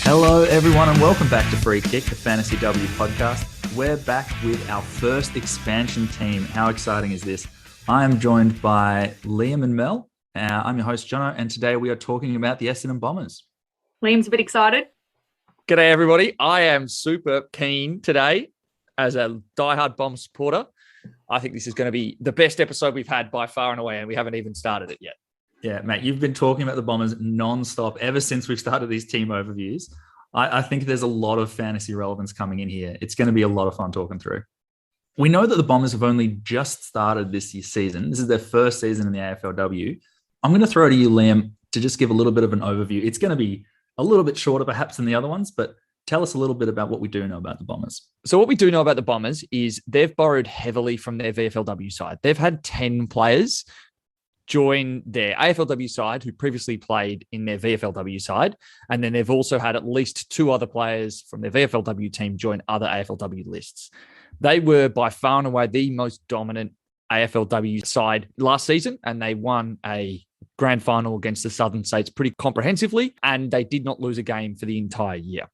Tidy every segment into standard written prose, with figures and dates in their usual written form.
Hello, everyone, and welcome back to Free Kick, the Fantasy W podcast. We're back with our first expansion team. How exciting is this? I am joined by Liam and Mel. I'm your host, Jono, and today we are talking about the Essendon Bombers. Liam's a bit excited. G'day, everybody. I am super keen today as a diehard Bomb supporter. I think this is going to be the best episode we've had by far and away, and we haven't even started it yet. Yeah, mate, you've been talking about the Bombers non-stop ever since we've started these team overviews. I think there's a lot of fantasy relevance coming in here. It's going to be a lot of fun talking through. We know that the Bombers have only just started this season. This is their first season in the AFLW. I'm going to throw to you, Liam, to just give a little bit of an overview. It's going to be a little bit shorter perhaps than the other ones, but tell us a little bit about what we do know about the Bombers. So what we do know about the Bombers is they've borrowed heavily from their VFLW side. They've had 10 players join their AFLW side who previously played in their VFLW side. And then they've also had at least 2 other players from their VFLW team join other AFLW lists. They were by far and away the most dominant AFLW side last season, and they won a grand final against the Southern States pretty comprehensively, and they did not lose a game for the entire year.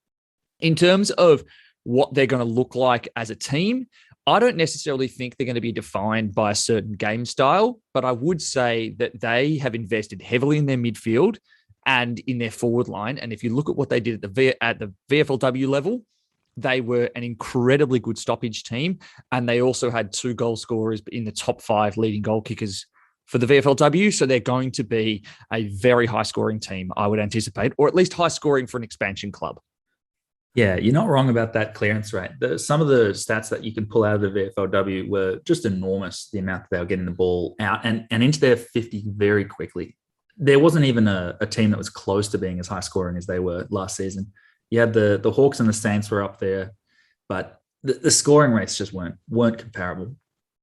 In terms of what they're going to look like as a team, I don't necessarily think they're going to be defined by a certain game style, but I would say that they have invested heavily in their midfield and in their forward line. And if you look at what they did at the VFLW level, they were an incredibly good stoppage team. And they also had 2 goal scorers in the top 5 leading goal kickers for the VFLW. So they're going to be a very high scoring team, I would anticipate, or at least high scoring for an expansion club. Yeah, you're not wrong about that clearance rate. Some of the stats that you can pull out of the VFLW were just enormous, the amount that they were getting the ball out and into their 50 very quickly. There wasn't even a team that was close to being as high scoring as they were last season. You had the Hawks and the Saints were up there, but the scoring rates just weren't comparable.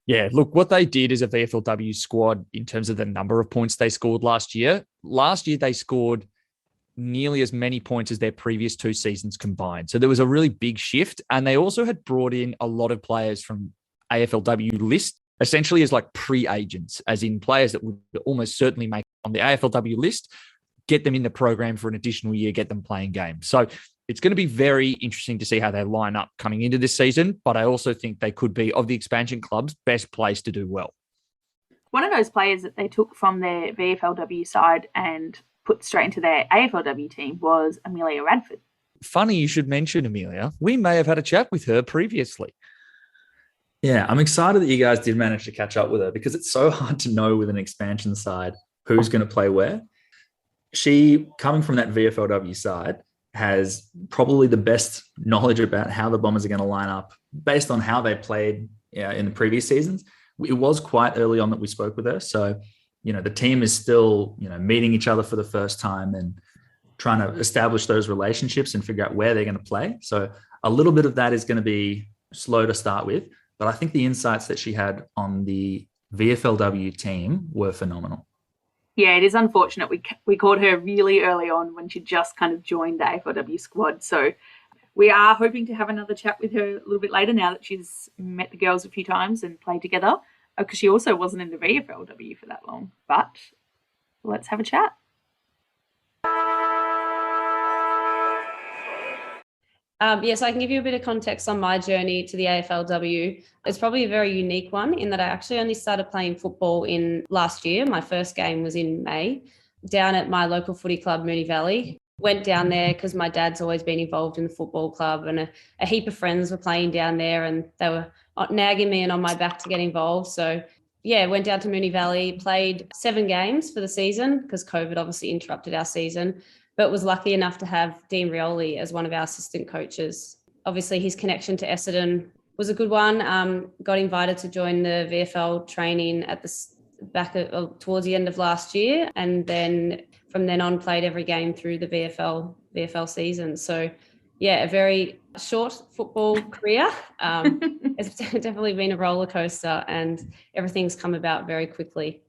Yeah, look, what they did as a VFLW squad in terms of the number of points they scored last year they scored nearly as many points as their previous 2 seasons combined. So there was a really big shift. And they also had brought in a lot of players from AFLW list, essentially as like pre-agents, as in players that would almost certainly make on the AFLW list, get them in the program for an additional year, get them playing games. So it's going to be very interesting to see how they line up coming into this season. But I also think they could be, of the expansion clubs, best place to do well. One of those players that they took from their VFLW side and put straight into their AFLW team was Amelia Radford. Funny you should mention Amelia. We may have had a chat with her previously. Yeah, I'm excited that you guys did manage to catch up with her because it's so hard to know with an expansion side who's going to play where. She, coming from that VFLW side, has probably the best knowledge about how the Bombers are going to line up based on how they played in the previous seasons. It was quite early on that we spoke with her, so the team is still, meeting each other for the first time and trying to establish those relationships and figure out where they're going to play. So a little bit of that is going to be slow to start with, but I think the insights that she had on the VFLW team were phenomenal. Yeah, it is unfortunate. We caught her really early on when she just kind of joined the AFLW squad. So we are hoping to have another chat with her a little bit later now that she's met the girls a few times and played together. Because she also wasn't in the VFLW for that long. But let's have a chat. So I can give you a bit of context on my journey to the AFLW. It's probably a very unique one in that I actually only started playing football in last year. My first game was in May, down at my local footy club, Moonee Valley. Went down there because my dad's always been involved in the football club, and a heap of friends were playing down there, and they were nagging me and on my back to get involved. So yeah, went down to Moonee Valley, played 7 games for the season because COVID obviously interrupted our season, but was lucky enough to have Dean Rioli as one of our assistant coaches. Obviously his connection to Essendon was a good one. Got invited to join the VFL training at the towards the end of last year, and then from then on played every game through the VFL season. So yeah, a very short football career. It's definitely been a roller coaster, and everything's come about very quickly.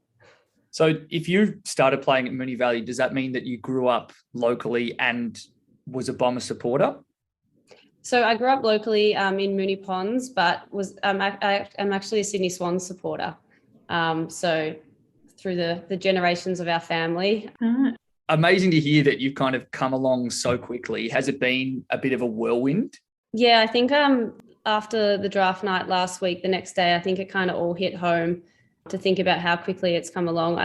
So if you started playing at Moonee Valley, does that mean that you grew up locally and was a Bomber supporter? So I grew up locally in Moonee Ponds, but I'm actually a Sydney Swans supporter. So through the generations of our family. Amazing to hear that you've kind of come along so quickly. Has it been a bit of a whirlwind? Yeah, I think after the draft night last week, the next day, I think it kind of all hit home to think about how quickly it's come along.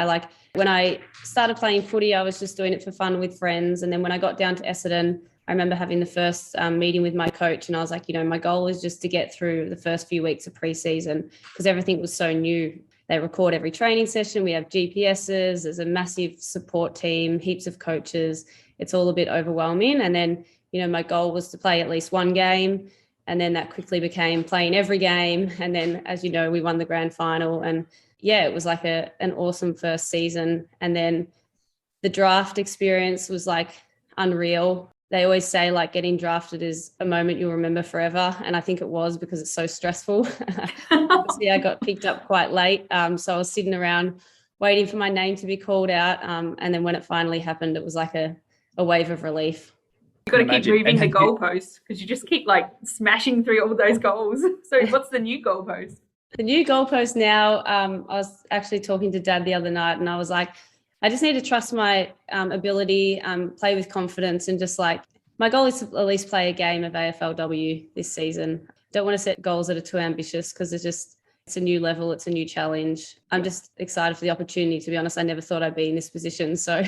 When I started playing footy, I was just doing it for fun with friends. And then when I got down to Essendon, I remember having the first meeting with my coach, and I was like, my goal is just to get through the first few weeks of preseason because everything was so new. They record every training session. We have GPSs. There's a massive support team, heaps of coaches. It's all a bit overwhelming. And then, my goal was to play at least one game. And then that quickly became playing every game. And then, as you know, we won the grand final. And yeah, it was like an awesome first season. And then the draft experience was like unreal. They always say like getting drafted is a moment you'll remember forever. And I think it was because it's so stressful. Obviously, I got picked up quite late. So I was sitting around waiting for my name to be called out. And then when it finally happened, it was like a wave of relief. You've got to keep moving the goalposts because you just keep like smashing through all those goals. So what's the new goalpost? The new goalpost now, I was actually talking to Dad the other night and I was like, I just need to trust my ability, play with confidence, and just like my goal is to at least play a game of AFLW this season. Don't want to set goals that are too ambitious because it's a new level, it's a new challenge. I'm just excited for the opportunity, to be honest. I never thought I'd be in this position. So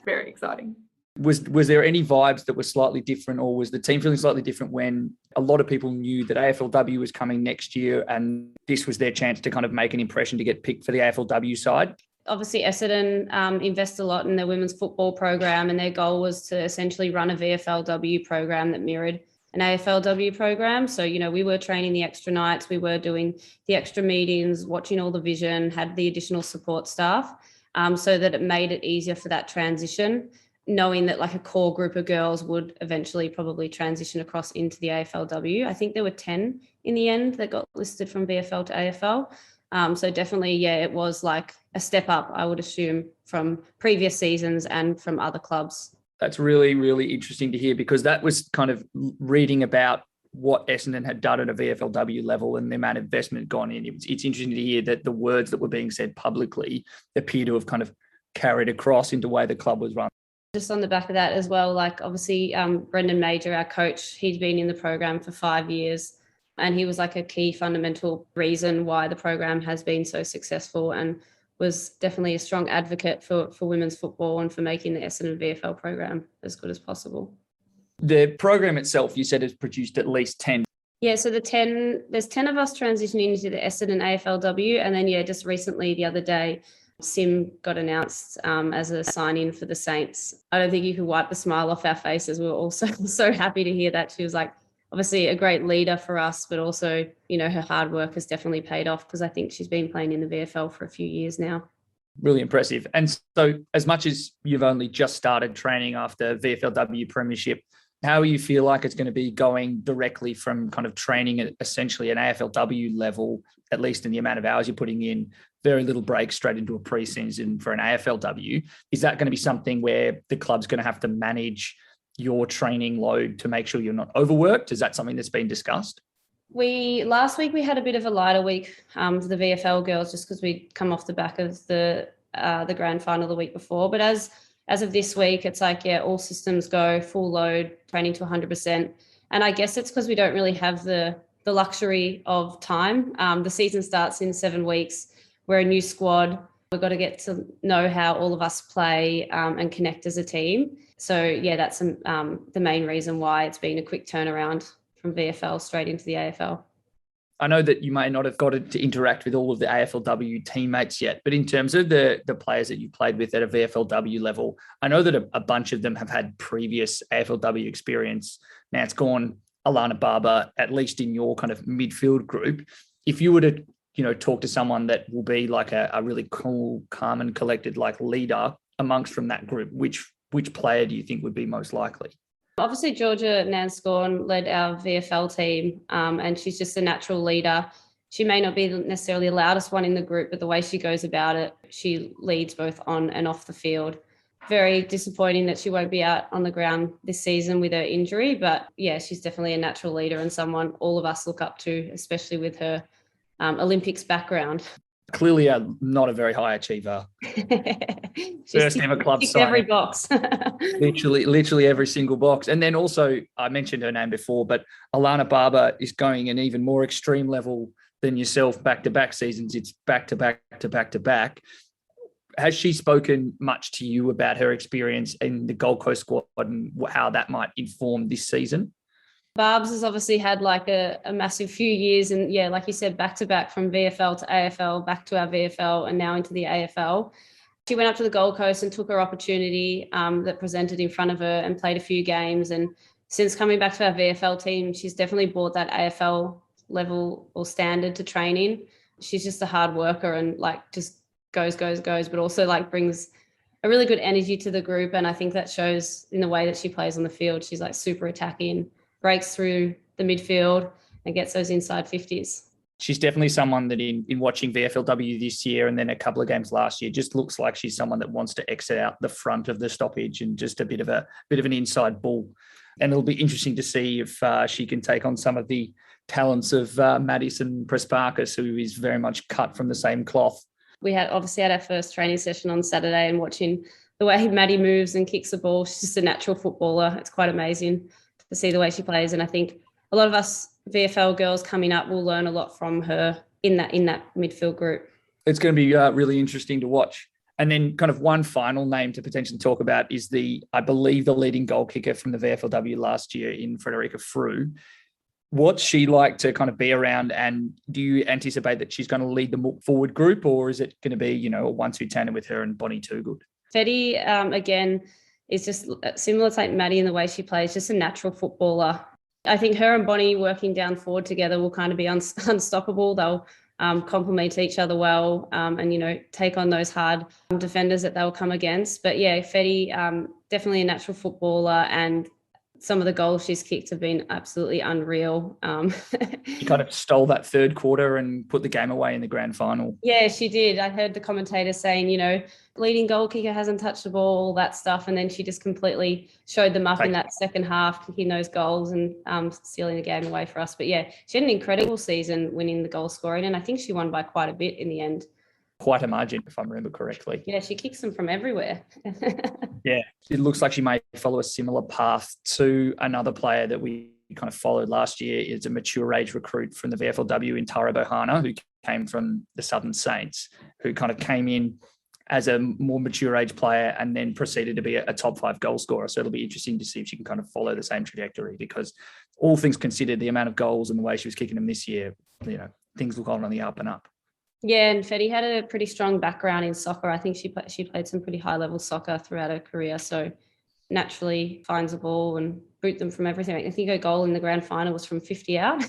very exciting. Was there any vibes that were slightly different, or was the team feeling slightly different when a lot of people knew that AFLW was coming next year and this was their chance to kind of make an impression to get picked for the AFLW side? Obviously, Essendon invest a lot in their women's football program, and their goal was to essentially run a VFLW program that mirrored an AFLW program. So, we were training the extra nights, we were doing the extra meetings, watching all the vision, had the additional support staff, so that it made it easier for that transition, knowing that like a core group of girls would eventually probably transition across into the AFLW. I think there were 10 in the end that got listed from VFL to AFL. So definitely, yeah, it was like a step up, I would assume, from previous seasons and from other clubs. That's really, really interesting to hear, because that was kind of reading about what Essendon had done at a VFLW level and the amount of investment gone in. It's interesting to hear that the words that were being said publicly appear to have kind of carried across into the way the club was run. Just on the back of that as well, like obviously Brendan Major, our coach, he's been in the program for 5 years. And he was like a key fundamental reason why the program has been so successful, and was definitely a strong advocate for women's football and for making the Essendon VFL program as good as possible. The program itself, you said, has produced at least 10. Yeah, so there's 10 of us transitioning into the Essendon AFLW. And then, just recently, the other day, Sim got announced as a sign-in for the Saints. I don't think you could wipe the smile off our faces. We were all so happy to hear that. She was like, obviously a great leader for us, but also, her hard work has definitely paid off, because I think she's been playing in the VFL for a few years now. Really impressive. And so as much as you've only just started training after VFLW Premiership, how do you feel like it's going to be going directly from kind of training at essentially an AFLW level, at least in the amount of hours you're putting in, very little break, straight into a pre-season for an AFLW? Is that going to be something where the club's going to have to manage your training load to make sure you're not overworked? Is that something that's been discussed? Last week we had a bit of a lighter week for the VFL girls, just because we'd come off the back of the grand final the week before. But as of this week, it's like, all systems go, full load, training to 100%. And I guess it's because we don't really have the luxury of time. The season starts in 7 weeks. We're a new squad. We've got to get to know how all of us play and connect as a team. So, that's the main reason why it's been a quick turnaround from VFL straight into the AFL. I know that you may not have got to interact with all of the AFLW teammates yet, but in terms of the players that you played with at a VFLW level, I know that a bunch of them have had previous AFLW experience. Now it's gone Alana, Barba, at least in your kind of midfield group. If you were to, talk to someone that will be like a really cool, calm and collected like leader amongst from that group, which player do you think would be most likely? Obviously, Jorja Nanscorn led our VFL team, and she's just a natural leader. She may not be necessarily the loudest one in the group, but the way she goes about it, she leads both on and off the field. Very disappointing that she won't be out on the ground this season with her injury. But yeah, she's definitely a natural leader and someone all of us look up to, especially with her Olympics background. Clearly not a very high achiever. First ever club sign. Every box. literally every single box. And then also, I mentioned her name before, but Alana Barba is going an even more extreme level than yourself, back-to-back seasons. It's back-to-back to back-to-back. Has she spoken much to you about her experience in the Gold Coast squad and how that might inform this season? Barb's has obviously had like a massive few years, and yeah, like you said, back-to-back from VFL to AFL, back to our VFL and now into the AFL. She went up to the Gold Coast and took her opportunity that presented in front of her and played a few games. And since coming back to our VFL team, she's definitely brought that AFL level or standard to training. She's just a hard worker and like just goes, but also like brings a really good energy to the group. And I think that shows in the way that she plays on the field. She's like super attacking, breaks through the midfield and gets those inside 50s. She's definitely someone that in watching VFLW this year and then a couple of games last year, just looks like she's someone that wants to exit out the front of the stoppage and just a bit of an inside bull. And it'll be interesting to see if she can take on some of the talents of Maddie Prespakis, who is very much cut from the same cloth. We had obviously had our first training session on Saturday, and watching the way Maddie moves and kicks the ball, she's just a natural footballer. It's quite amazing to see the way she plays. And I think a lot of us VFL girls coming up will learn a lot from her in that midfield group. It's going to be really interesting to watch. And then kind of one final name to potentially talk about is I believe the leading goal kicker from the VFLW last year in Federica Frew. What's she like to kind of be around, and do you anticipate that she's going to lead the forward group, or is it going to be, a 1-2 tandem with her and Bonnie Toogood? Fedi, again, is just similar to like Maddie in the way she plays, just a natural footballer. I think her and Bonnie working down forward together will kind of be unstoppable. They'll complement each other well and, take on those hard defenders that they'll come against. But yeah, Fedi, definitely a natural footballer, and some of the goals she's kicked have been absolutely unreal. She kind of stole that third quarter and put the game away in the grand final. Yeah, she did. I heard the commentator saying, leading goal kicker hasn't touched the ball, all that stuff. And then she just completely showed them up in that second half, kicking those goals and stealing the game away for us. But yeah, she had an incredible season winning the goal scoring. And I think she won by quite a bit in the end. Quite a margin, if I remember correctly. Yeah, she kicks them from everywhere. Yeah, it looks like she may follow a similar path to another player that we kind of followed last year. Is a mature age recruit from the VFLW in Tara Bohana, who came from the Southern Saints, who kind of came in as a more mature age player and then proceeded to be a top 5 goal scorer. So it'll be interesting to see if she can kind of follow the same trajectory, because all things considered, the amount of goals and the way she was kicking them this year, things look on the up and up. Yeah, and Fedi had a pretty strong background in soccer. I think she played some pretty high-level soccer throughout her career, so naturally finds a ball and boot them from everything. I think her goal in the grand final was from 50 out.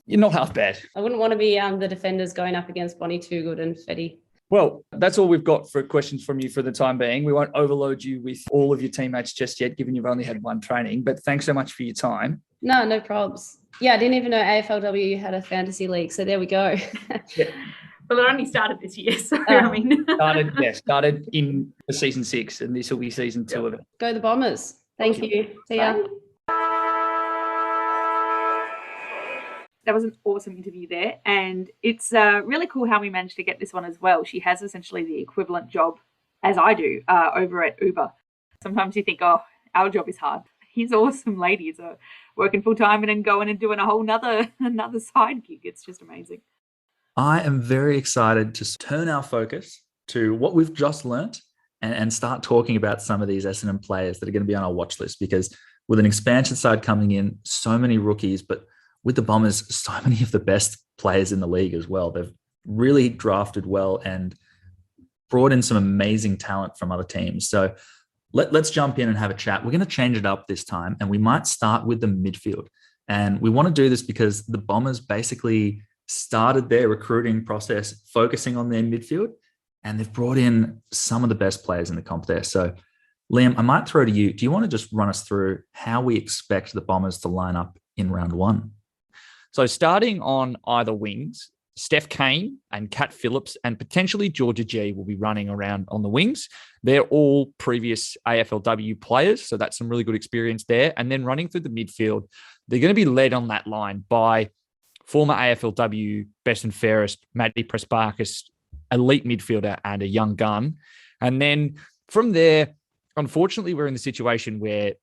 You're not half bad. I wouldn't want to be the defenders going up against Bonnie Toogood and Fedi. Well, that's all we've got for questions from you for the time being. We won't overload you with all of your teammates just yet, given you've only had one training, but thanks so much for your time. No probs. Yeah, I didn't even know AFLW had a fantasy league, so there we go. Yeah. Well, it only started this year, so started in season 6, and this will be season 2 of it. Go the Bombers. Thank you. See ya. That was an awesome interview there, and it's really cool how we managed to get this one as well. She has essentially the equivalent job as I do over at Uber. Sometimes you think, our job is hard. These awesome ladies are working full time and then going and doing a whole another side gig. It's just amazing. I am very excited to turn our focus to what we've just learnt and start talking about some of these Essendon players that are going to be on our watch list, because with an expansion side coming in, so many rookies, but with the Bombers, so many of the best players in the league as well. They've really drafted well and brought in some amazing talent from other teams. So let's jump in and have a chat. We're going to change it up this time, and we might start with the midfield. And we want to do this because the Bombers basically started their recruiting process focusing on their midfield, and they've brought in some of the best players in the comp there. So, Liam, I might throw to you. Do you want to just run us through how we expect the Bombers to line up in round 1? So starting on either wings, Steph Cain and Cat Phillips and potentially Jorja G will be running around on the wings. They're all previous AFLW players, so that's some really good experience there. And then running through the midfield, they're going to be led on that line by former AFLW best and fairest Maddie Prespakis, elite midfielder and a young gun. And then from there, unfortunately, we're in the situation where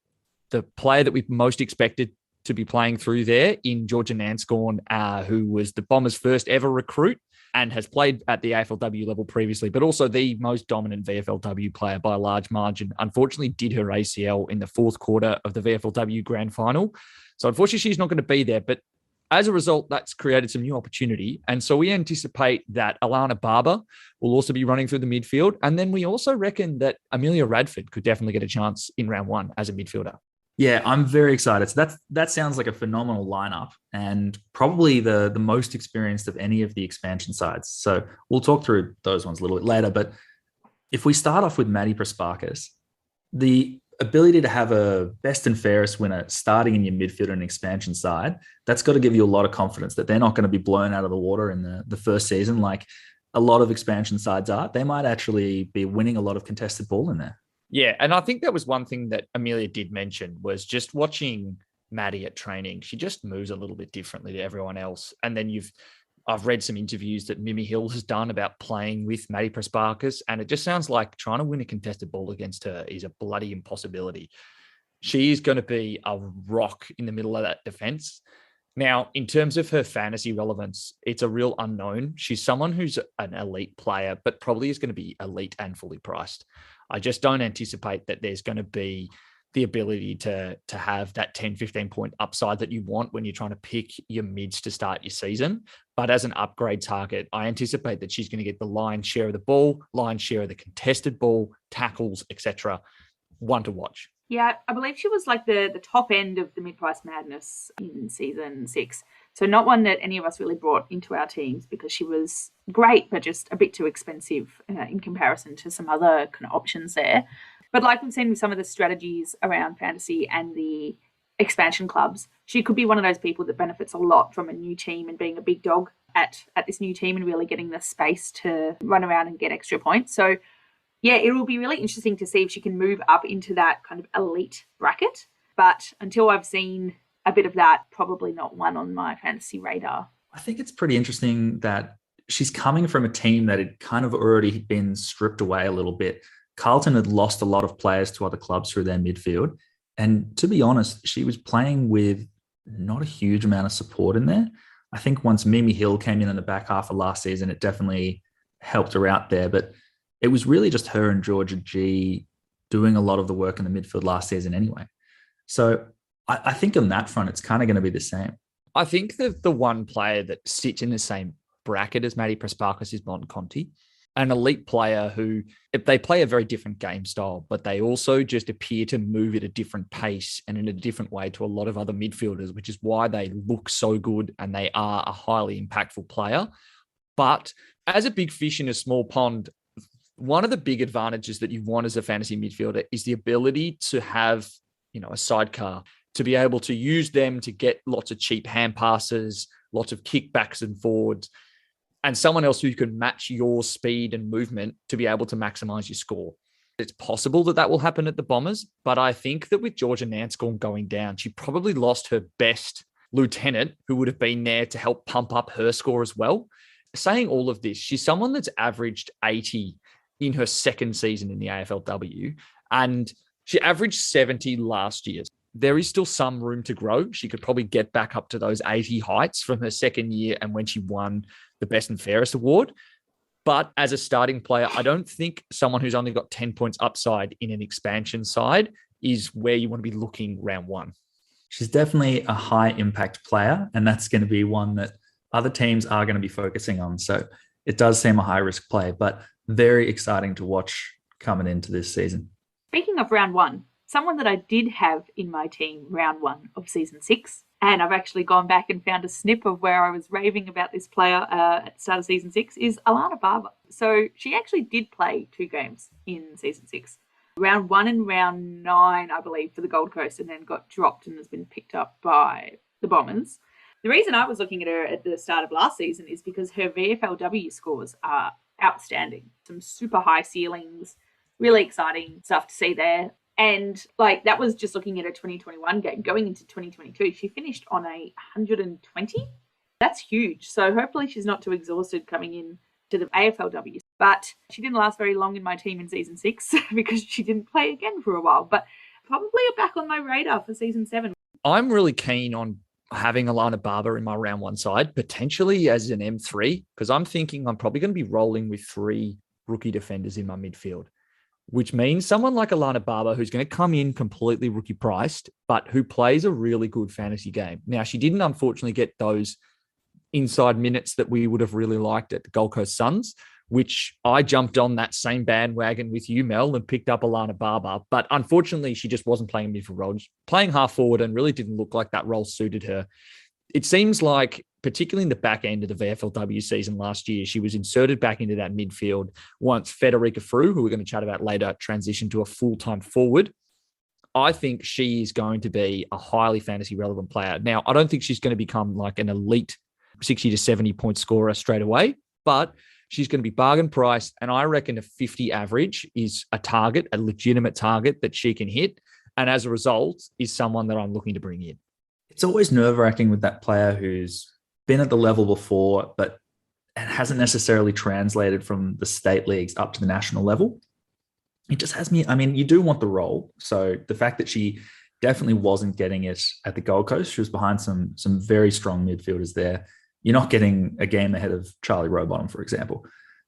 the player that we most expected to be playing through there in Jorja Nanscorn, who was the Bombers' first ever recruit and has played at the AFLW level previously, but also the most dominant VFLW player by a large margin, unfortunately did her ACL in the fourth quarter of the VFLW grand final. So unfortunately, she's not going to be there. But as a result, that's created some new opportunity. And so we anticipate that Alana Barba will also be running through the midfield. And then we also reckon that Amelia Radford could definitely get a chance in round one as a midfielder. Yeah, I'm very excited. So that sounds like a phenomenal lineup and probably the most experienced of any of the expansion sides. So we'll talk through those ones a little bit later. But if we start off with Maddie Prespakis, the ability to have a best and fairest winner starting in your midfield and expansion side, that's got to give you a lot of confidence that they're not going to be blown out of the water in the first season like a lot of expansion sides are. They might actually be winning a lot of contested ball in there. Yeah, and I think that was one thing that Amelia did mention was just watching Maddie at training. She just moves a little bit differently to everyone else. And then I've read some interviews that Mimi Hill has done about playing with Maddie Prespakis, and it just sounds like trying to win a contested ball against her is a bloody impossibility. She is going to be a rock in the middle of that defense. Now, in terms of her fantasy relevance, it's a real unknown. She's someone who's an elite player, but probably is going to be elite and fully priced. I just don't anticipate that there's going to be the ability to have that 10, 15 point upside that you want when you're trying to pick your mids to start your season. But as an upgrade target, I anticipate that she's going to get the lion's share of the ball, lion's share of the contested ball, tackles, etc. One to watch. Yeah, I believe she was like the top end of the mid-price madness in season 6. So not one that any of us really brought into our teams because she was great, but just a bit too expensive in comparison to some other kind of options there. But like we've seen with some of the strategies around fantasy and the expansion clubs, she could be one of those people that benefits a lot from a new team and being a big dog at this new team and really getting the space to run around and get extra points. So yeah, it will be really interesting to see if she can move up into that kind of elite bracket. But until I've seen a bit of that, probably not one on my fantasy radar. I think it's pretty interesting that she's coming from a team that had kind of already been stripped away a little bit. Carlton had lost a lot of players to other clubs through their midfield. And to be honest, she was playing with not a huge amount of support in there. I think once Mimi Hill came in the back half of last season, it definitely helped her out there. But it was really just her and Jorja G doing a lot of the work in the midfield last season anyway. So I think on that front, it's kind of going to be the same. I think that the one player that sits in the same bracket as Maddie Prespakis is Bon Conti, an elite player who, if they play a very different game style, but they also just appear to move at a different pace and in a different way to a lot of other midfielders, which is why they look so good and they are a highly impactful player. But as a big fish in a small pond, one of the big advantages that you want as a fantasy midfielder is the ability to have, a sidecar, to be able to use them to get lots of cheap hand passes, lots of kickbacks and forwards, and someone else who can match your speed and movement to be able to maximize your score. It's possible that will happen at the Bombers, but I think that with Jorja Nanscorn going down, she probably lost her best lieutenant who would have been there to help pump up her score as well. Saying all of this, she's someone that's averaged 80 in her second season in the AFLW, and she averaged 70 last year. There is still some room to grow. She could probably get back up to those 80 heights from her second year and when she won the Best and Fairest award. But as a starting player, I don't think someone who's only got 10 points upside in an expansion side is where you want to be looking round one. She's definitely a high impact player, and that's going to be one that other teams are going to be focusing on. So it does seem a high risk play, but very exciting to watch coming into this season. Speaking of round one, someone that I did have in my team round one of season 6, and I've actually gone back and found a snip of where I was raving about this player at the start of season 6, is Alana Barba. So she actually did play 2 games in season 6. Round 1 and round 9, I believe, for the Gold Coast, and then got dropped and has been picked up by the Bombers. The reason I was looking at her at the start of last season is because her VFLW scores are outstanding. Some super high ceilings, really exciting stuff to see there. And like that was just looking at a 2021 game. Going into 2022, she finished on a 120. That's huge. So hopefully she's not too exhausted coming in to the AFLW. But she didn't last very long in my team in season 6 because she didn't play again for a while. But probably back on my radar for season 7. I'm really keen on having Alana Barba in my round 1 side, potentially as an M3, because I'm thinking I'm probably going to be rolling with 3 rookie defenders in my midfield, which means someone like Alana Barba, who's going to come in completely rookie priced, but who plays a really good fantasy game. Now, she didn't unfortunately get those inside minutes that we would have really liked at the Gold Coast Suns, which I jumped on that same bandwagon with you, Mel, and picked up Alana Barba. But unfortunately, she just wasn't playing a midfield role. Playing half forward and really didn't look like that role suited her. It seems like, particularly in the back end of the VFLW season last year, she was inserted back into that midfield once Federica Frew, who we're going to chat about later, transitioned to a full-time forward. I think she is going to be a highly fantasy relevant player. Now, I don't think she's going to become like an elite 60 to 70 point scorer straight away, but she's going to be bargain priced. And I reckon a 50 average is a target, a legitimate target that she can hit. And as a result, is someone that I'm looking to bring in. It's always nerve-wracking with that player who's been at the level before, but hasn't necessarily translated from the state leagues up to the national level. It just has me, I mean, you do want the role. So the fact that she definitely wasn't getting it at the Gold Coast, she was behind some very strong midfielders there. You're not getting a game ahead of Charlie Rowbottom, for example.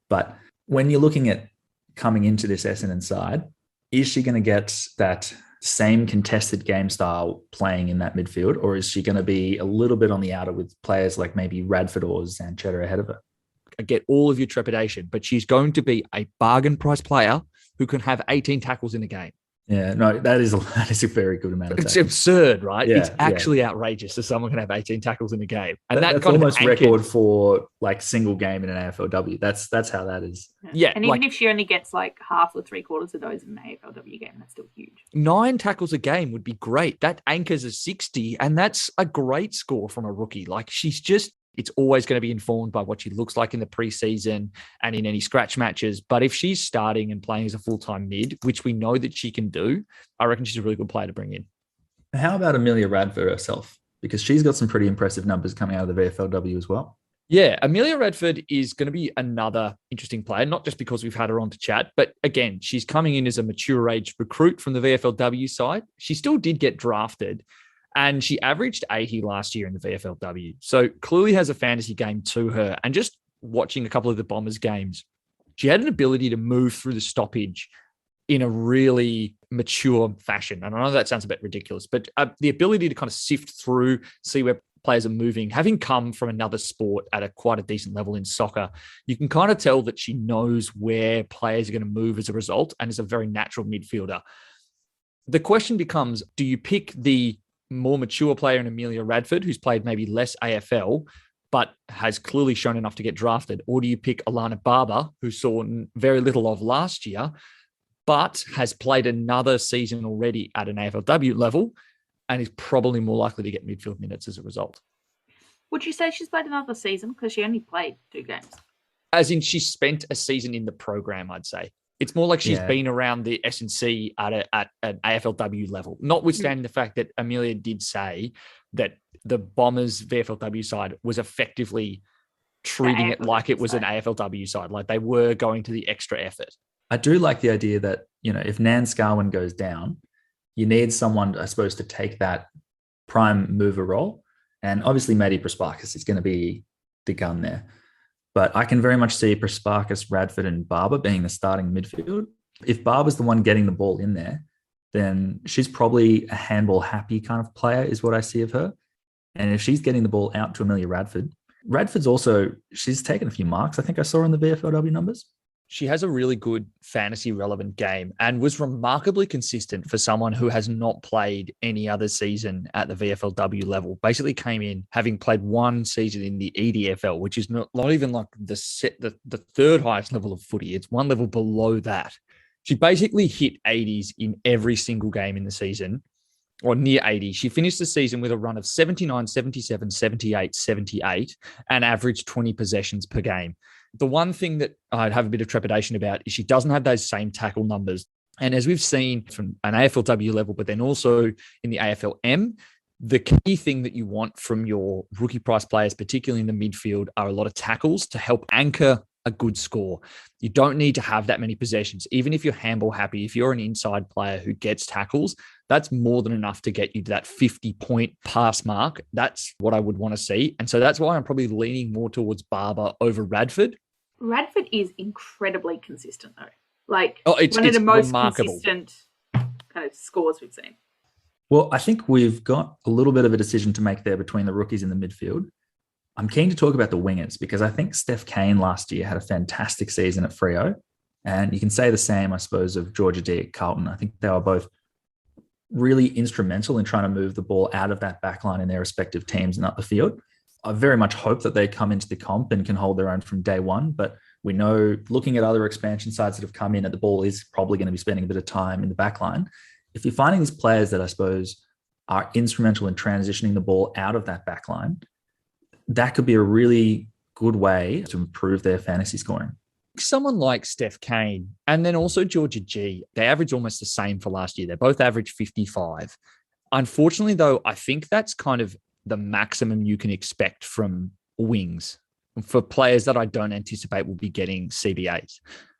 But when you're looking at coming into this Essendon side, is she going to get that same contested game style playing in that midfield, or is she going to be a little bit on the outer with players like maybe Radford or Zanchetta ahead of her? I get all of your trepidation, but she's going to be a bargain price player who can have 18 tackles in a game. Yeah, no, that is a very good amount of tackles. It's absurd, right? Yeah, it's actually outrageous that someone can have 18 tackles in a game. And that's almost record for like single game in an AFLW. That's how that is. Yeah. And even if she only gets like half or 3/4 of those in an AFLW game, that's still huge. 9 tackles a game would be great. That anchors a 60, and that's a great score from a rookie. Like it's always going to be informed by what she looks like in the preseason and in any scratch matches. But if she's starting and playing as a full-time mid, which we know that she can do, I reckon she's a really good player to bring in. How about Amelia Radford herself? Because she's got some pretty impressive numbers coming out of the VFLW as well. Yeah, Amelia Radford is going to be another interesting player, not just because we've had her on to chat, but again, she's coming in as a mature age recruit from the VFLW side. She still did get drafted, and she averaged 80 last year in the VFLW. So clearly has a fantasy game to her. And just watching a couple of the Bombers games, she had an ability to move through the stoppage in a really mature fashion. And I know that sounds a bit ridiculous, but the ability to kind of sift through, see where players are moving, having come from another sport at quite a decent level in soccer, you can kind of tell that she knows where players are going to move as a result and is a very natural midfielder. The question becomes, do you pick the more mature player in Amelia Radford, who's played maybe less AFL, but has clearly shown enough to get drafted? Or do you pick Alana Barba, who saw very little of last year, but has played another season already at an AFLW level and is probably more likely to get midfield minutes as a result? Would you say she's played another season? Because she only played 2 games. As in, she spent a season in the program, I'd say. It's more like she's been around the S&C at an AFLW level, notwithstanding the fact that Amelia did say that the Bombers VFLW side was effectively treating it like it was an AFLW side, like they were going to the extra effort. I do like the idea that, if Nan Scarwin goes down, you need someone, I suppose, to take that prime mover role. And obviously Maddie Prespakis is going to be the gun there. But I can very much see Prespakis, Radford, and Barba being the starting midfield. If Barba's the one getting the ball in there, then she's probably a handball happy kind of player is what I see of her. And if she's getting the ball out to Amelia Radford, she's taken a few marks. I think I saw in the VFLW numbers. She has a really good fantasy relevant game and was remarkably consistent for someone who has not played any other season at the VFLW level. Basically came in having played 1 season in the EDFL, which is not even like the third highest level of footy. It's 1 level below that. She basically hit 80s in every single game in the season or near 80. She finished the season with a run of 79, 77, 78, 78 and averaged 20 possessions per game. The one thing that I'd have a bit of trepidation about is she doesn't have those same tackle numbers. And as we've seen from an AFLW level, but then also in the AFLM, the key thing that you want from your rookie price players, particularly in the midfield, are a lot of tackles to help anchor a good score. You don't need to have that many possessions. Even if you're handball happy, if you're an inside player who gets tackles, that's more than enough to get you to that 50-point pass mark. That's what I would want to see. And so that's why I'm probably leaning more towards Barba over Radford. Radford is incredibly consistent, though. It's one of the most remarkable. Consistent kind of scores we've seen. Well, I think we've got a little bit of a decision to make there between the rookies in the midfield. I'm keen to talk about the wingers because I think Steph Cain last year had a fantastic season at Freo. And you can say the same, I suppose, of Jorja D at Carlton. I think they were both really instrumental in trying to move the ball out of that backline in their respective teams and up the field. I very much hope that they come into the comp and can hold their own from day one. But we know, looking at other expansion sides that have come in, that the ball is probably going to be spending a bit of time in the backline. If you're finding these players that I suppose are instrumental in transitioning the ball out of that backline, that could be a really good way to improve their fantasy scoring. Someone like Steph Cain and then also Jorja G, they average almost the same for last year. They both averaged 55. Unfortunately, though, I think that's kind of the maximum you can expect from wings for players that I don't anticipate will be getting CBAs.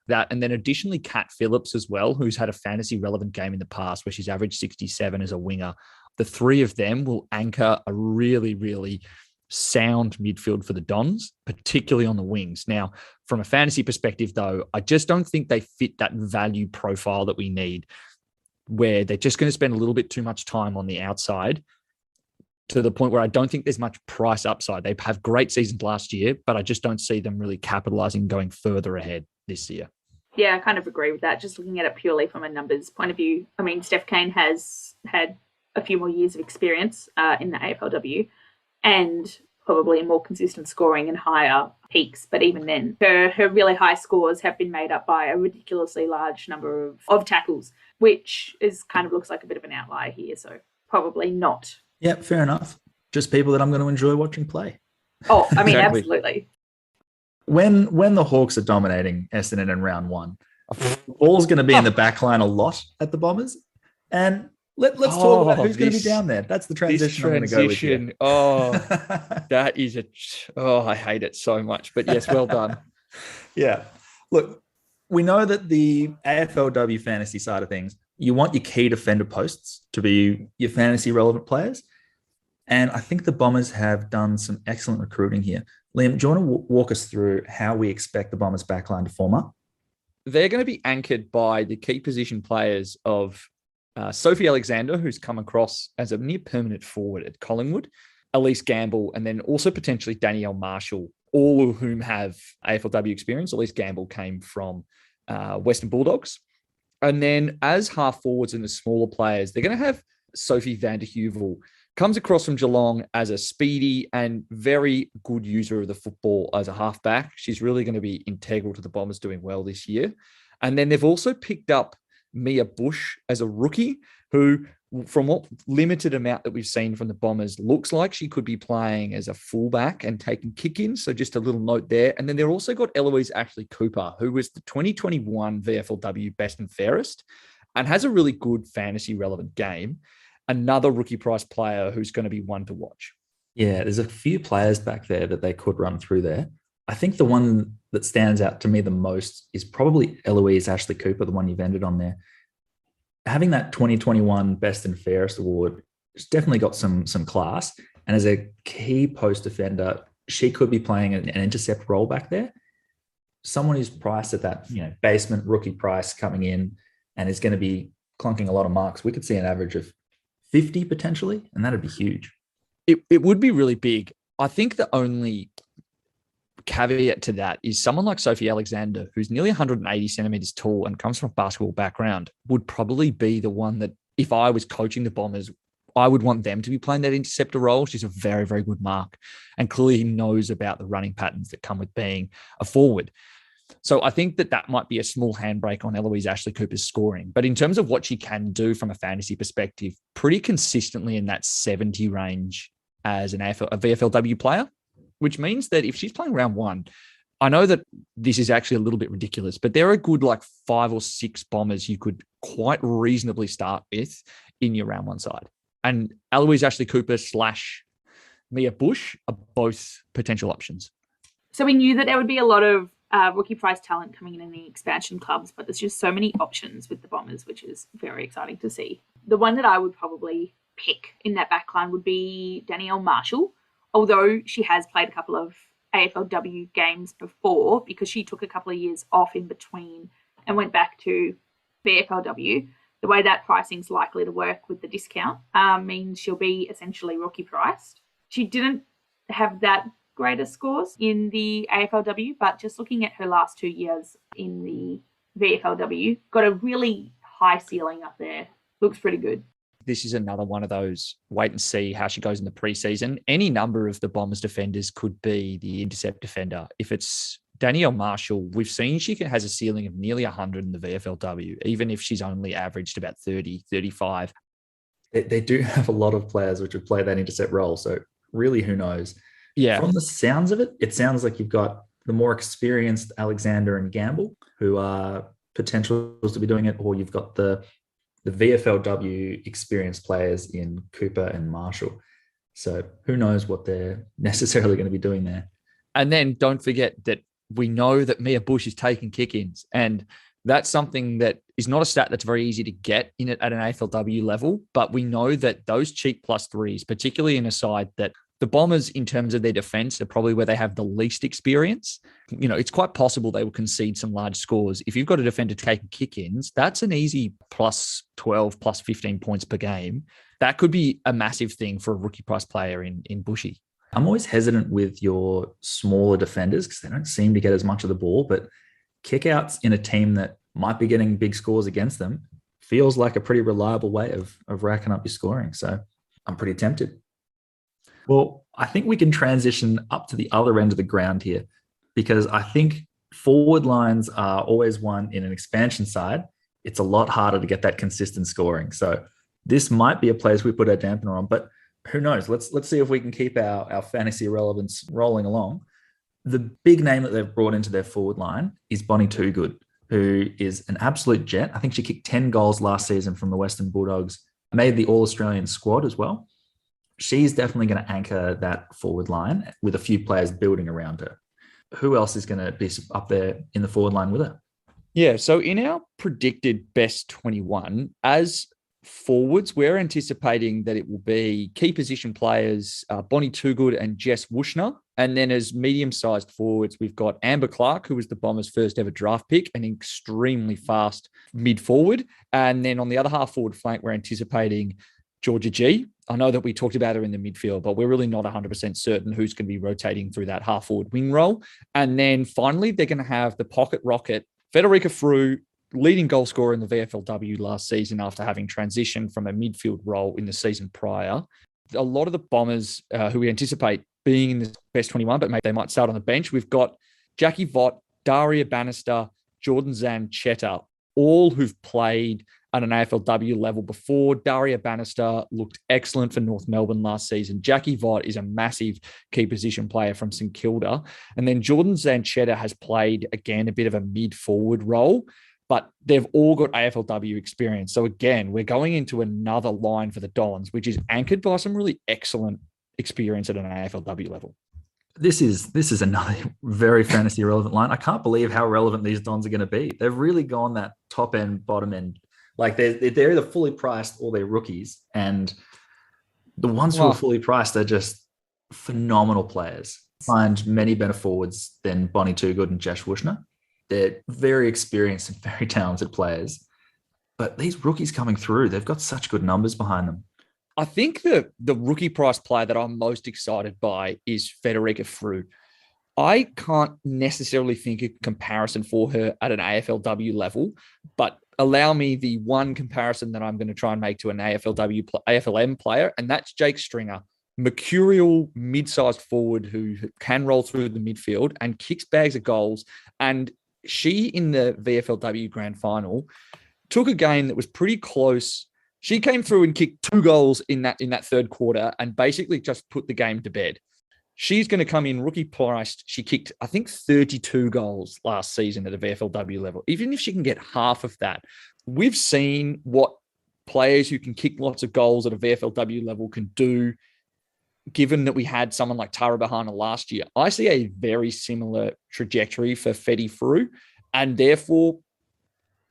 That, and then additionally, Cat Phillips as well, who's had a fantasy relevant game in the past where she's averaged 67 as a winger. The three of them will anchor a really, really sound midfield for the Dons, particularly on the wings. Now, from a fantasy perspective, though, I just don't think they fit that value profile that we need, where they're just going to spend a little bit too much time on the outside to the point where I don't think there's much price upside. They have great seasons last year, but I just don't see them really capitalizing going further ahead this year. Yeah, I kind of agree with that. Just looking at it purely from a numbers point of view. I mean, Steph Cain has had a few more years of experience in the AFLW and probably more consistent scoring and higher peaks. But even then, her really high scores have been made up by a ridiculously large number of tackles, which is kind of looks like a bit of an outlier here. So probably not. Yeah, fair enough. Just people that I'm going to enjoy watching play. Oh, I mean, Exactly. Absolutely. When the Hawks are dominating Essendon in round one, the ball's going to be in the back line a lot at the Bombers. And let's talk about who's going to be down there. That's the transition I'm going to go with here. That is I hate it so much. But yes, well done. Yeah. Look, we know that the AFLW fantasy side of things, you want your key defender posts to be your fantasy relevant players. And I think the Bombers have done some excellent recruiting here. Liam, do you want to walk us through how we expect the Bombers backline to form up? They're going to be anchored by the key position players of Sophie Alexander, who's come across as a near permanent forward at Collingwood, Elise Gamble, and then also potentially Danielle Marshall, all of whom have AFLW experience. Elise Gamble came from Western Bulldogs. And then as half forwards and the smaller players, they're going to have Sophie van der Heuvel, comes across from Geelong as a speedy and very good user of the football as a halfback. She's really going to be integral to the Bombers doing well this year. And then they've also picked up Mia Busch as a rookie, who, from what limited amount that we've seen from the Bombers, looks like she could be playing as a fullback and taking kick-ins. So just a little note there. And then they've also got Eloise Ashley-Cooper, who was the 2021 VFLW Best and Fairest and has a really good fantasy relevant game. Another rookie price player who's going to be one to watch. Yeah, there's a few players back there that they could run through there. I think the one that stands out to me the most is probably Eloise Ashley-Cooper, the one you've ended on there. Having that 2021 Best and Fairest award, it's definitely got some class. And as a key post defender, she could be playing an intercept role back there. Someone who's priced at that basement rookie price coming in and is going to be clunking a lot of marks. We could see an average of 50 potentially, and that'd be huge. It would be really big. I think the only caveat to that is someone like Sophie Alexander, who's nearly 180 centimeters tall and comes from a basketball background, would probably be the one that, if I was coaching the Bombers, I would want them to be playing that interceptor role. She's a very, very good mark and clearly knows about the running patterns that come with being a forward. So I think that might be a small handbrake on Eloise Ashley Cooper's scoring. But in terms of what she can do from a fantasy perspective, pretty consistently in that 70 range as a VFLW player, which means that if she's playing round one, I know that this is actually a little bit ridiculous, but there are a good 5 or 6 Bombers you could quite reasonably start with in your round one side. And Eloise Ashley Cooper / Mia Busch are both potential options. So we knew that there would be a lot of rookie price talent coming in the expansion clubs, but there's just so many options with the Bombers, which is very exciting to see. The one that I would probably pick in that backline would be Danielle Marshall, although she has played a couple of AFLW games before because she took a couple of years off in between and went back to VFLW. The way that pricing's likely to work with the discount means she'll be essentially rookie priced. She didn't have that greater scores in the AFLW, but just looking at her last 2 years in the VFLW, got a really high ceiling up there. Looks pretty good. This is another one of those wait and see how she goes in the preseason. Any number of the Bombers defenders could be the intercept defender. If it's Danielle Marshall, we've seen she has a ceiling of nearly 100 in the VFLW, even if she's only averaged about 30, 35. They do have a lot of players which would play that intercept role. So really, who knows? Yeah. From the sounds of it, it sounds like you've got the more experienced Alexander and Gamble, who are potentials to be doing it, or you've got the VFLW experienced players in Cooper and Marshall. So who knows what they're necessarily going to be doing there. And then don't forget that we know that Mia Busch is taking kick-ins, and that's something that is not a stat that's very easy to get in it at an AFLW level, but we know that those cheap +3s, particularly in a side that the Bombers, in terms of their defense, are probably where they have the least experience. It's quite possible they will concede some large scores. If you've got a defender taking kick-ins, that's an easy +12, +15 points per game. That could be a massive thing for a rookie price player in Bushy. I'm always hesitant with your smaller defenders because they don't seem to get as much of the ball, but kickouts in a team that might be getting big scores against them feels like a pretty reliable way of racking up your scoring. So I'm pretty tempted. Well, I think we can transition up to the other end of the ground here, because I think forward lines are always one in an expansion side. It's a lot harder to get that consistent scoring. So this might be a place we put our dampener on, but who knows? Let's see if we can keep our fantasy relevance rolling along. The big name that they've brought into their forward line is Bonnie Toogood, who is an absolute jet. I think she kicked 10 goals last season from the Western Bulldogs, made the All-Australian squad as well. She's definitely going to anchor that forward line with a few players building around her. Who else is going to be up there in the forward line with her? Yeah, so in our predicted best 21, as forwards, we're anticipating that it will be key position players, Bonnie Toogood and Jess Wushner. And then as medium-sized forwards, we've got Amber Clark, who was the Bombers' first ever draft pick, an extremely fast mid-forward. And then on the other half forward flank, we're anticipating Jorja G. I know that we talked about her in the midfield, but we're really not 100% certain who's going to be rotating through that half forward wing role. And then finally, they're going to have the pocket rocket, Federica Frew, leading goal scorer in the VFLW last season after having transitioned from a midfield role in the season prior. A lot of the Bombers who we anticipate being in the best 21, but maybe they might start on the bench. We've got Jackie Vott, Daria Bannister, Jordan Zanchetta, all who've played at an AFLW level before. Daria Bannister looked excellent for North Melbourne last season. Jackie Vott is a massive key position player from St Kilda. And then Jordan Zanchetta has played, again, a bit of a mid-forward role, but they've all got AFLW experience. So again, we're going into another line for the Dons, which is anchored by some really excellent experience at an AFLW level. This is another very fantasy relevant line. I can't believe how relevant these Dons are going to be. They've really gone that top end, bottom end. Like they're either fully priced or they're rookies. And the ones who are fully priced are just phenomenal players. Find many better forwards than Bonnie Toogood and Jess Wushner. They're very experienced and very talented players. But these rookies coming through, they've got such good numbers behind them. I think the rookie price player that I'm most excited by is Federica Frew. I can't necessarily think a comparison for her at an AFLW level, but allow me the one comparison that I'm going to try and make to an AFLM player, and that's Jake Stringer, mercurial mid-sized forward who can roll through the midfield and kicks bags of goals. And she, in the VFLW grand final, took a game that was pretty close. She came through and kicked 2 goals in that third quarter and basically just put the game to bed. She's going to come in rookie priced. She kicked, I think, 32 goals last season at a VFLW level. Even if she can get half of that, we've seen what players who can kick lots of goals at a VFLW level can do, given that we had someone like Tara Bahana last year. I see a very similar trajectory for Feddy Frew, and therefore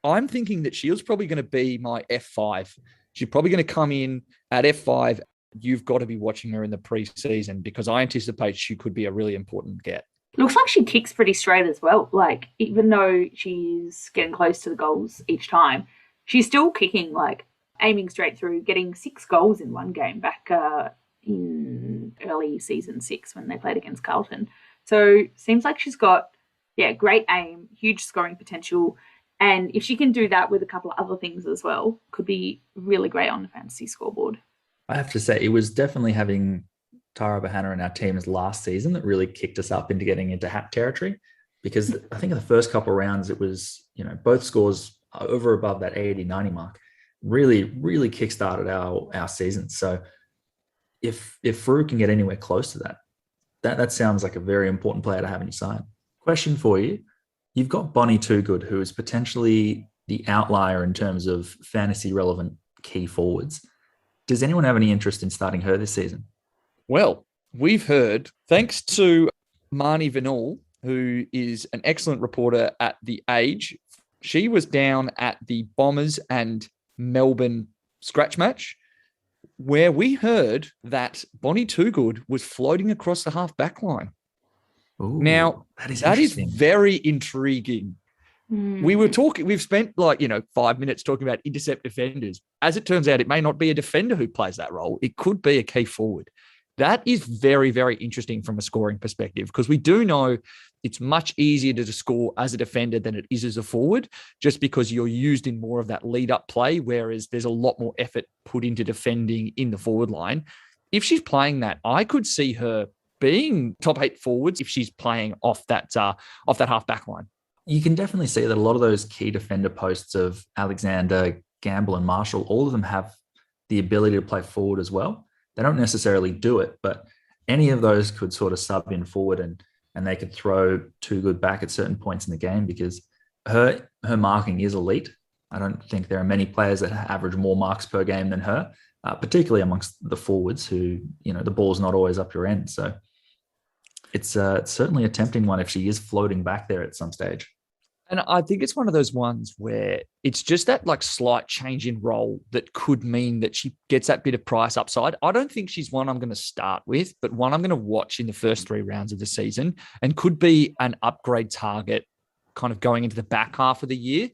I'm thinking that Shield's probably going to be my F5. She's probably going to come in at F5. You've got to be watching her in the preseason because I anticipate she could be a really important get. Looks like she kicks pretty straight as well. Like, even though she's getting close to the goals each time, she's still kicking, like, aiming straight through, getting 6 goals in one game back in early season 6 when they played against Carlton. So seems like she's got, great aim, huge scoring potential. And if she can do that with a couple of other things as well, could be really great on the fantasy scoreboard. I have to say, it was definitely having Tara Bahana in our teams last season that really kicked us up into getting into hat territory, because I think in the first couple of rounds, it was, both scores over above that 80-90 mark, really, really kickstarted our season. So if Frew can get anywhere close to that sounds like a very important player to have in your side. Question for you. You've got Bonnie Toogood, who is potentially the outlier in terms of fantasy relevant key forwards. Does anyone have any interest in starting her this season? Well, we've heard, thanks to Marnie Vinall, who is an excellent reporter at The Age, she was down at the Bombers and Melbourne scratch match, where we heard that Bonnie Toogood was floating across the half back line. Ooh, now, that is very intriguing. We've spent 5 minutes talking about intercept defenders. As it turns out, it may not be a defender who plays that role. It could be a key forward. That is very, very interesting from a scoring perspective, because we do know it's much easier to score as a defender than it is as a forward, just because you're used in more of that lead-up play, whereas there's a lot more effort put into defending in the forward line. If she's playing that, I could see her being top 8 forwards if she's playing off that half back line. You can definitely see that a lot of those key defender posts of Alexander, Gamble, and Marshall, all of them have the ability to play forward as well. They don't necessarily do it, but any of those could sort of sub in forward and they could throw Toogood back at certain points in the game, because her marking is elite. I don't think there are many players that average more marks per game than her, particularly amongst the forwards who, the ball's not always up your end. So it's certainly a tempting one if she is floating back there at some stage. And I think it's one of those ones where it's just that slight change in role that could mean that she gets that bit of price upside. I don't think she's one I'm going to start with, but one I'm going to watch in the first 3 rounds of the season, and could be an upgrade target kind of going into the back half of the year.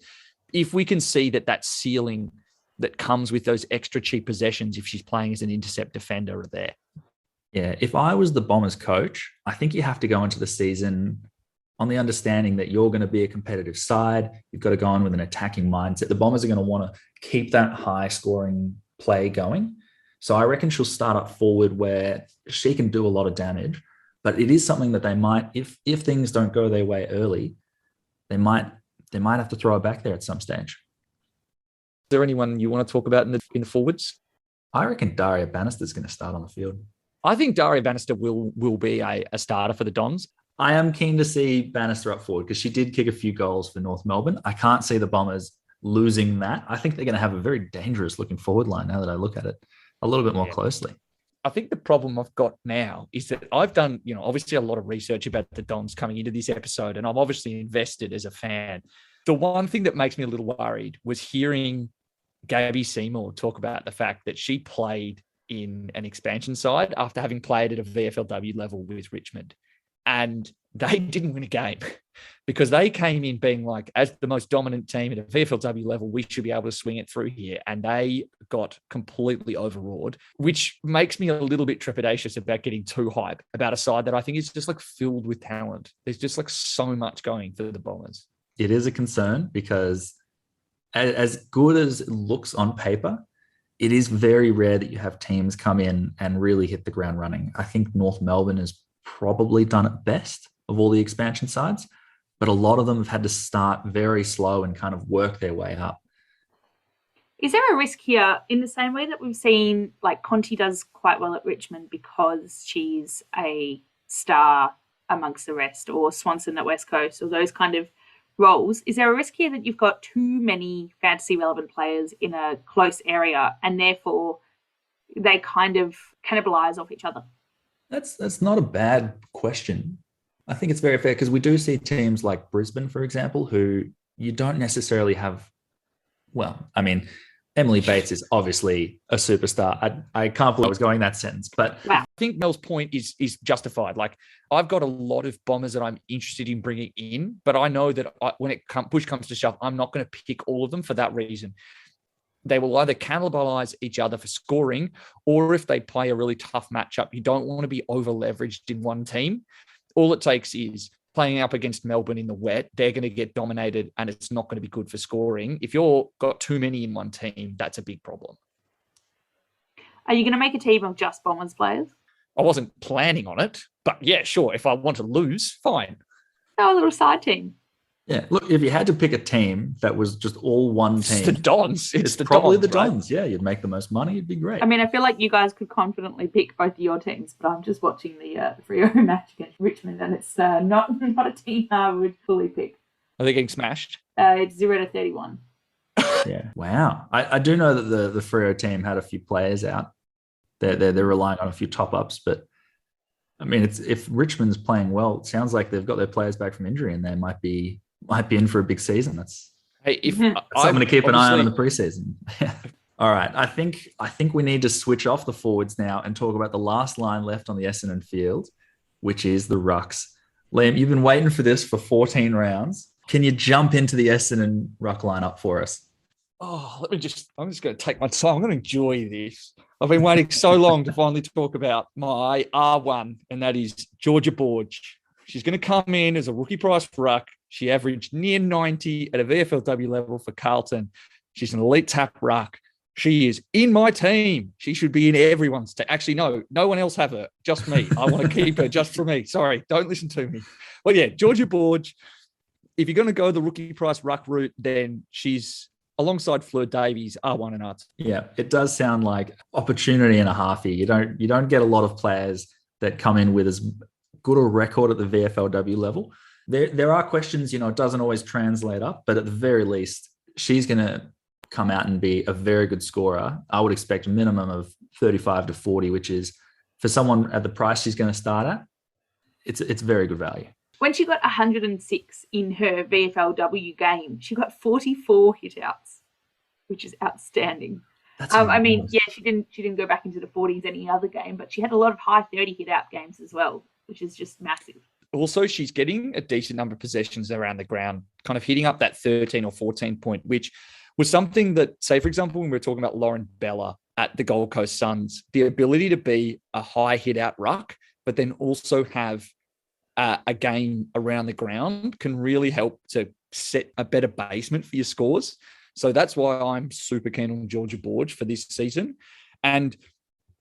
If we can see that ceiling that comes with those extra cheap possessions, if she's playing as an intercept defender, are there. Yeah, if I was the Bombers coach, I think you have to go into the season on the understanding that you're going to be a competitive side. You've got to go on with an attacking mindset. The Bombers are going to want to keep that high-scoring play going. So I reckon she'll start up forward where she can do a lot of damage. But it is something that they might, if things don't go their way early, they might have to throw her back there at some stage. Is there anyone you want to talk about in the forwards? I reckon Daria Bannister's going to start on the field. I think Daria Bannister will be a starter for the Dons. I am keen to see Bannister up forward because she did kick a few goals for North Melbourne. I can't see the Bombers losing that. I think they're going to have a very dangerous looking forward line now that I look at it a little bit more closely. I think the problem I've got now is that I've done, obviously a lot of research about the Dons coming into this episode, and I'm obviously invested as a fan. The one thing that makes me a little worried was hearing Gabby Seymour talk about the fact that she played in an expansion side after having played at a VFLW level with Richmond. And they didn't win a game because they came in being like, as the most dominant team at a VFLW level, we should be able to swing it through here. And they got completely overawed, which makes me a little bit trepidatious about getting too hype about a side that I think is just filled with talent. There's just so much going for the Bombers. It is a concern because as good as it looks on paper, it is very rare that you have teams come in and really hit the ground running. I think North Melbourne has probably done it best of all the expansion sides. but a lot of them have had to start very slow and kind of work their way up. Is there a risk here in the same way that we've seen, like Conti does quite well at Richmond because she's a star amongst the rest, or Swanson at West Coast, or those kind of roles? Is there a risk here that you've got too many fantasy relevant players in a close area and therefore they kind of cannibalise off each other? That's not a bad question. I think it's very fair because we do see teams like Brisbane, for example, who you don't necessarily have. Well, I mean, Emily Bates is obviously a superstar. I can't believe I was going that sentence, but I think Mel's point is justified. Like, I've got a lot of Bombers that I'm interested in bringing in, but I know that when push comes to shove, I'm not going to pick all of them for that reason. They will either cannibalise each other for scoring, or if they play a really tough matchup, you don't want to be over leveraged in one team. All it takes is playing up against Melbourne in the wet, they're going to get dominated and it's not going to be good for scoring. If you've got too many in one team, that's a big problem. Are you going to make a team of just Bombers players? I wasn't planning on it, but yeah, sure. If I want to lose, fine. Oh, a little side team. Yeah, look, if you had to pick a team that was just all one team. It's the Dons. It's probably the Dons. Right? Yeah, you'd make the most money. It'd be great. I mean, I feel like you guys could confidently pick both of your teams, but I'm just watching the Freo match against Richmond, and it's not a team I would fully pick. Are they getting smashed? It's 0-31. Yeah. Wow. I do know that the Freo team had a few players out. They're relying on a few top-ups, but I mean, if Richmond's playing well, it sounds like they've got their players back from injury and they might be in for a big season. That's something to keep an eye on in the preseason. All right. I think we need to switch off the forwards now and talk about the last line left on the Essendon field, which is the rucks. Liam, you've been waiting for this for 14 rounds. Can you jump into the Essendon ruck lineup for us? Oh, I'm just going to take my time. I'm going to enjoy this. I've been waiting so long to finally talk about my R1, and that is Jorja Borg. She's going to come in as a rookie price ruck. She averaged near 90 at a VFLW level for Carlton. She's an elite tap ruck. She is in my team. She should be in everyone's team. Actually, no one else have her. Just me. I want to keep her just for me. Sorry, don't listen to me. But yeah, Jorja Borg, if you're going to go the rookie price ruck route, then she's alongside Fleur Davies, R1 and R2. Yeah, it does sound like opportunity and a half here. You don't get a lot of players that come in with as good a record at the VFLW level. There are questions, it doesn't always translate up, but at the very least, she's going to come out and be a very good scorer. I would expect a minimum of 35 to 40, which is, for someone at the price she's going to start at, it's very good value. When she got 106 in her VFLW game, she got 44 hitouts, which is outstanding. I mean, yeah, she didn't go back into the 40s any other game, but she had a lot of high 30 hit-out games as well, which is just massive. Also, she's getting a decent number of possessions around the ground, kind of hitting up that 13 or 14 point, which was something that, say, for example, when we were talking about Lauren Bella at the Gold Coast Suns, the ability to be a high hit-out ruck, but then also have a game around the ground can really help to set a better basement for your scores. So that's why I'm super keen on Jorja Borg for this season. And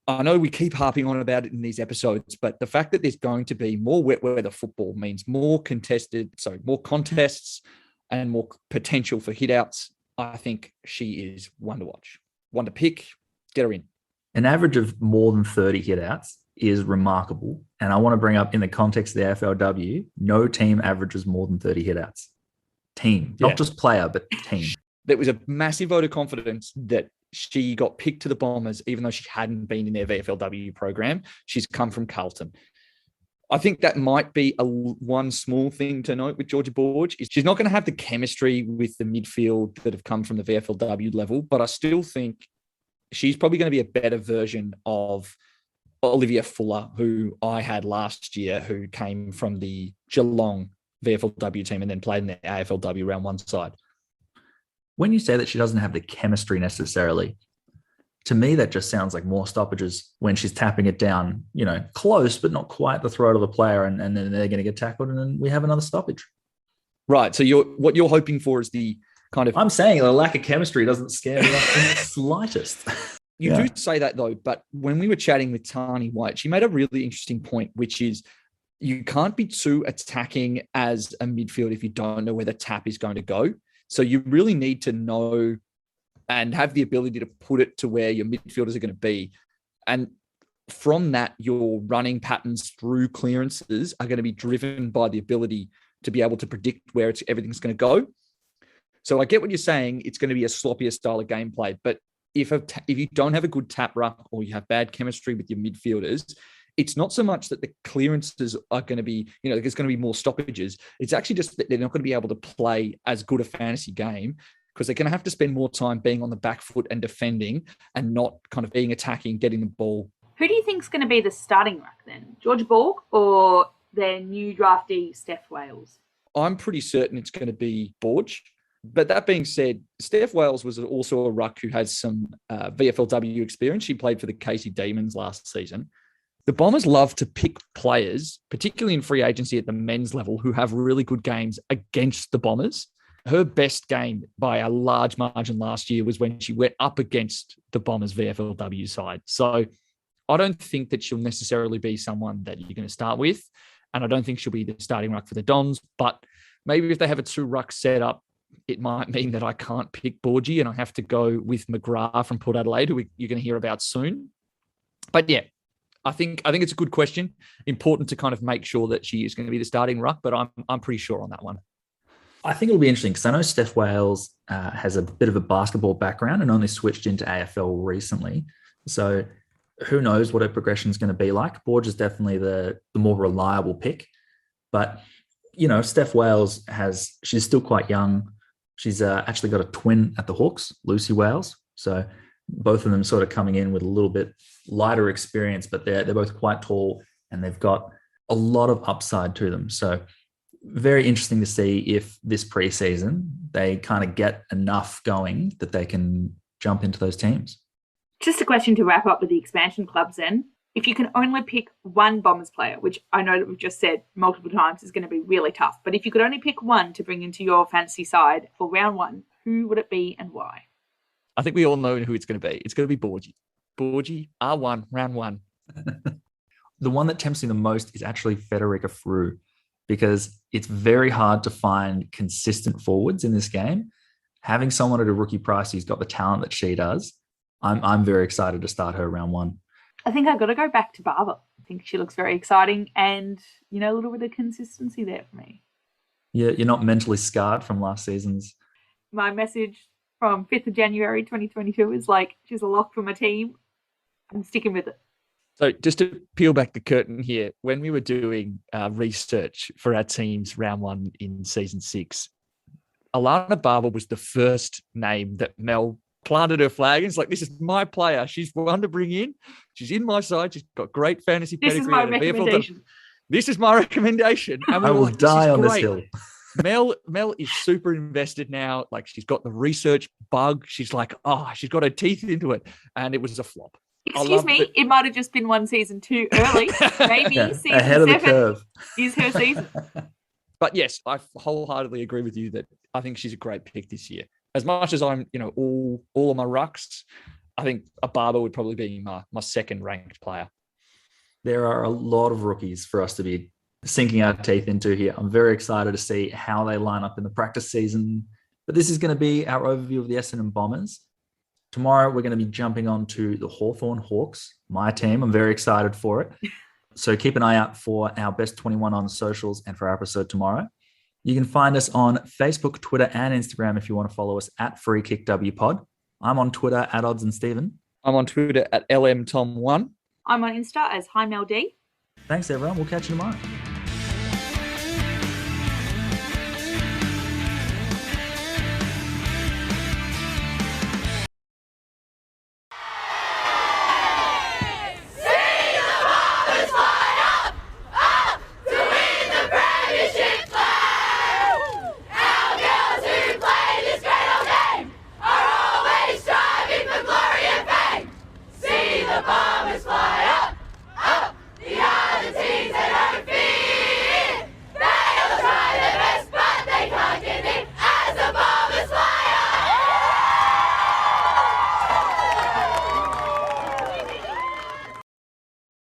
I know we keep harping on about it in these episodes, but the fact that there's going to be more wet weather football means more contests and more potential for hitouts. I think she is one to watch, one to pick, get her in. An average of more than 30 hitouts is remarkable. And I want to bring up, in the context of the AFLW, no team averages more than 30 hitouts. Team, not just player, but team. There was a massive vote of confidence that she got picked to the Bombers, even though she hadn't been in their VFLW program. She's come from Carlton. I think that might be one small thing to note with Jorja Borg. Is she's not going to have the chemistry with the midfield that have come from the VFLW level, but I still think she's probably going to be a better version of Olivia Fuller, who I had last year, who came from the Geelong VFLW team and then played in the AFLW round one side. When you say that she doesn't have the chemistry necessarily, to me, that just sounds like more stoppages when she's tapping it down, close, but not quite the throat of the player. And then they're going to get tackled and then we have another stoppage. Right. So what you're hoping for is the kind of... I'm saying the lack of chemistry doesn't scare me off in the slightest. You do say that though, but when we were chatting with Tani White, she made a really interesting point, which is you can't be too attacking as a midfield if you don't know where the tap is going to go. So you really need to know and have the ability to put it to where your midfielders are going to be. And from that, your running patterns through clearances are going to be driven by the ability to be able to predict where everything's going to go. So I get what you're saying. It's going to be a sloppier style of gameplay. But if you don't have a good tap ruck or you have bad chemistry with your midfielders, it's not so much that the clearances are going to be, there's going to be more stoppages. It's actually just that they're not going to be able to play as good a fantasy game because they're going to have to spend more time being on the back foot and defending and not kind of being attacking, getting the ball. Who do you think is going to be the starting ruck then? Jorja Borg or their new draftee, Steph Wales? I'm pretty certain it's going to be Borg. But that being said, Steph Wales was also a ruck who has some VFLW experience. She played for the Casey Demons last season. The Bombers love to pick players, particularly in free agency at the men's level, who have really good games against the Bombers. Her best game by a large margin last year was when she went up against the Bombers VFLW side. So I don't think that she'll necessarily be someone that you're going to start with. And I don't think she'll be the starting ruck for the Dons. But maybe if they have a 2-ruck setup, it might mean that I can't pick Borgie and I have to go with McGrath from Port Adelaide, who you're going to hear about soon. But yeah, I think it's a good question. Important to kind of make sure that she is going to be the starting ruck, but I'm pretty sure on that one. I think it'll be interesting because I know Steph Wales has a bit of a basketball background and only switched into AFL recently. So who knows what her progression is going to be like. Borg is definitely the more reliable pick. But, Steph Wales she's still quite young. She's actually got a twin at the Hawks, Lucy Wales. So both of them sort of coming in with a little bit lighter experience, but they're both quite tall and they've got a lot of upside to them. So very interesting to see if this preseason they kind of get enough going that they can jump into those teams. Just a question to wrap up with the expansion clubs then. If you can only pick one Bombers player, which I know that we've just said multiple times is going to be really tough, but if you could only pick one to bring into your fantasy side for round one, who would it be and why? I think we all know who it's going to be. It's going to be Borgie. Borgie, R1, round one. The one that tempts me the most is actually Federica Frew, because it's very hard to find consistent forwards in this game. Having someone at a rookie price who's got the talent that she does, I'm very excited to start her round one. I think I've got to go back to Barba. I think she looks very exciting and, a little bit of consistency there for me. Yeah, you're not mentally scarred from last season's. My message from 5th of January 2022 is she's a lock for my team. I'm sticking with it. So just to peel back the curtain here, when we were doing research for our teams round one in season 6, Alana Barba was the first name that Mel planted her flag. It's this is my player. She's one to bring in. She's in my side. She's got great fantasy pedigree. This is my recommendation. This is my recommendation. And I will die on this hill. Mel is super invested now. She's got the research bug. She's she's got her teeth into it. And it was a flop. Excuse me, it might have just been one season too early. Maybe season ahead of the 7 curve is her season. But yes, I wholeheartedly agree with you that I think she's a great pick this year. As much as I'm, all of my rucks, I think a Barba would probably be my second ranked player. There are a lot of rookies for us to be sinking our teeth into here. I'm very excited to see how they line up in the practice season. But this is going to be our overview of the Essendon Bombers. Tomorrow, we're going to be jumping on to the Hawthorn Hawks, my team. I'm very excited for it. So keep an eye out for our best 21 on socials and for our episode tomorrow. You can find us on Facebook, Twitter, and Instagram if you want to follow us at FreeKickWPod. I'm on Twitter at Odds and Stephen. I'm on Twitter at LMTom1. I'm on Insta as HiMelD. Thanks, everyone. We'll catch you tomorrow.